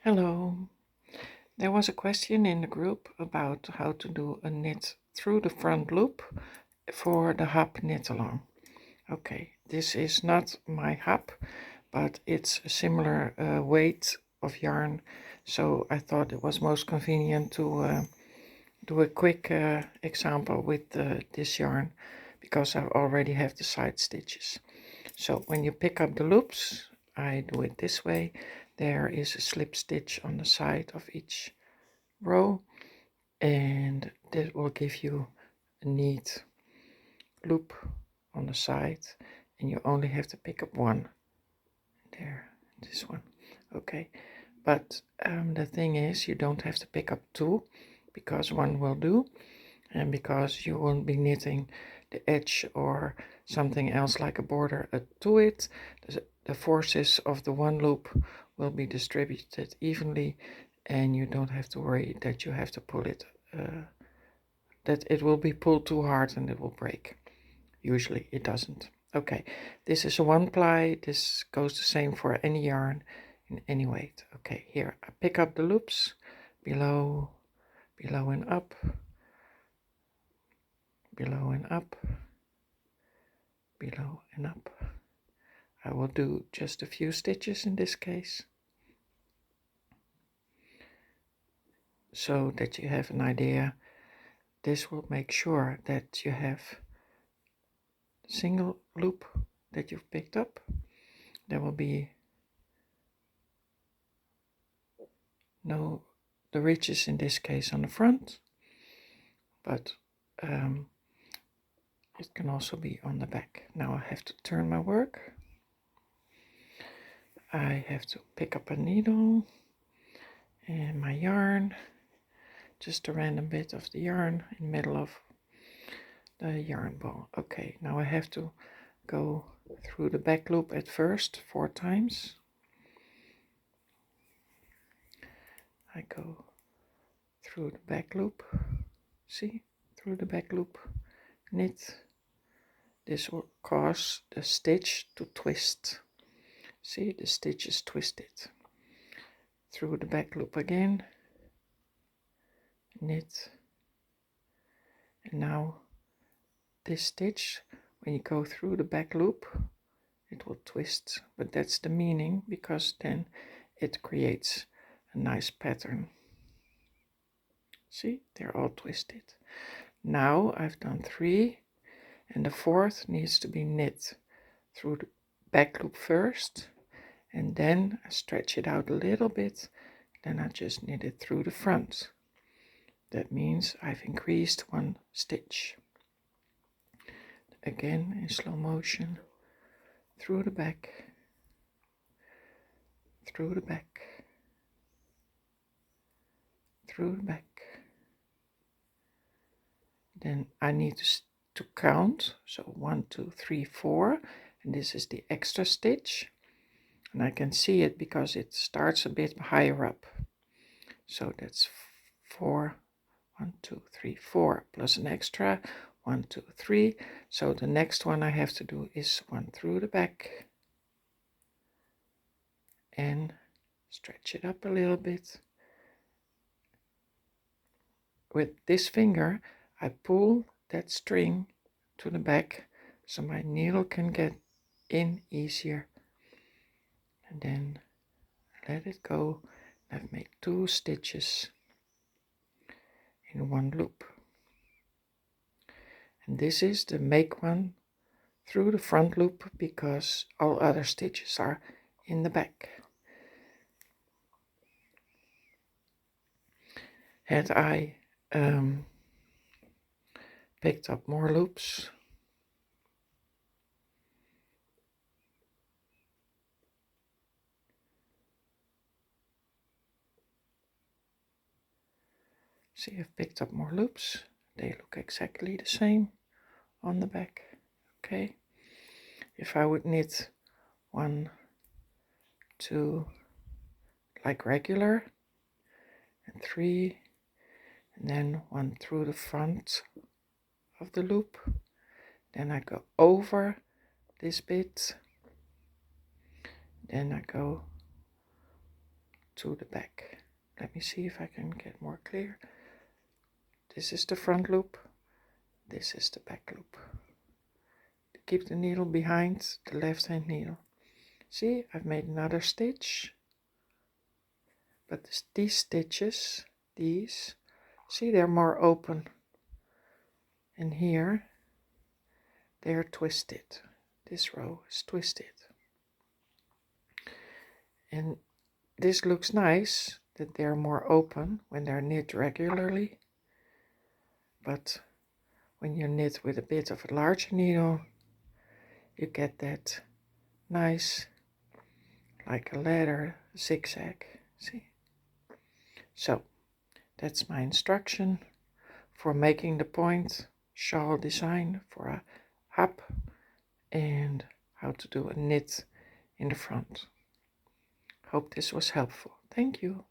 Hello. There was a question in the group about how to do a knit through the front loop for the hub knit along. Okay, this is not my hub, but it's a similar weight of yarn, so I thought it was most convenient to do a quick example with this yarn because I already have the side stitches. So when you pick up the loops, I do it this way. There is a slip stitch on the side of each row, and this will give you a neat loop on the side, and you only have to pick up one. There, this one. Okay, but the thing is, you don't have to pick up two because one will do, and because you won't be knitting the edge or something else like a border to it, the forces of the one loop will be distributed evenly, and you don't have to worry that you have to pull it, that it will be pulled too hard and it will break. Usually it doesn't. Okay, this is a one ply. This goes the same for any yarn in any weight. Okay, here I pick up the loops below, below and up, below and up, below and up. I will do just a few stitches in this case, so that you have an idea. This will make sure that you have the single loop that you've picked up. There will be no the ridges in this case on the front, but it can also be on the back. Now I have to turn my work. I have to pick up a needle and my yarn, just a random bit of the yarn in the middle of the yarn ball. Okay, now I have to go through the back loop at first 4 times. I go through the back loop, see, through the back loop, knit. This will cause the stitch to twist. See, the stitch is twisted. Through the back loop again, knit, and now this stitch, when you go through the back loop, it will twist, but that's the meaning, because then it creates a nice pattern. See, they're all twisted. Now I've done 3, and the 4th needs to be knit through the back loop first, and then I stretch it out a little bit, then I just knit it through the front. That means I've increased 1 stitch. Again in slow motion, through the back, through the back, through the back. Then I need to count, so 1, 2, 3, 4, and this is the extra stitch, and I can see it because it starts a bit higher up. So that's 4, 1, 2, 3, 4, plus an extra 1, 2, 3. So the next one I have to do is 1 through the back and stretch it up a little bit. With this finger I pull that string to the back so my needle can get in easier, and then let it go. I've made 2 stitches in 1 loop, and this is the make one through the front loop because all other stitches are in the back. Had I picked up more loops, see, I've picked up more loops. They look exactly the same on the back. Okay, if I would knit 1, 2 like regular, and 3, and then 1 through the front of the loop, then I go over this bit, then I go to the back. Let me see if I can get more clear. This is the front loop, this is the back loop. Keep the needle behind the left hand needle. See, I've made another stitch, but these stitches, see, they're more open, and here they're twisted. This row is twisted, and this looks nice that they're more open when they're knit regularly, but when you knit with a bit of a larger needle, you get that nice, like a ladder zigzag. See? So that's my instruction for making the point shawl design for a hap, and how to do a knit in the front. Hope this was helpful. Thank you.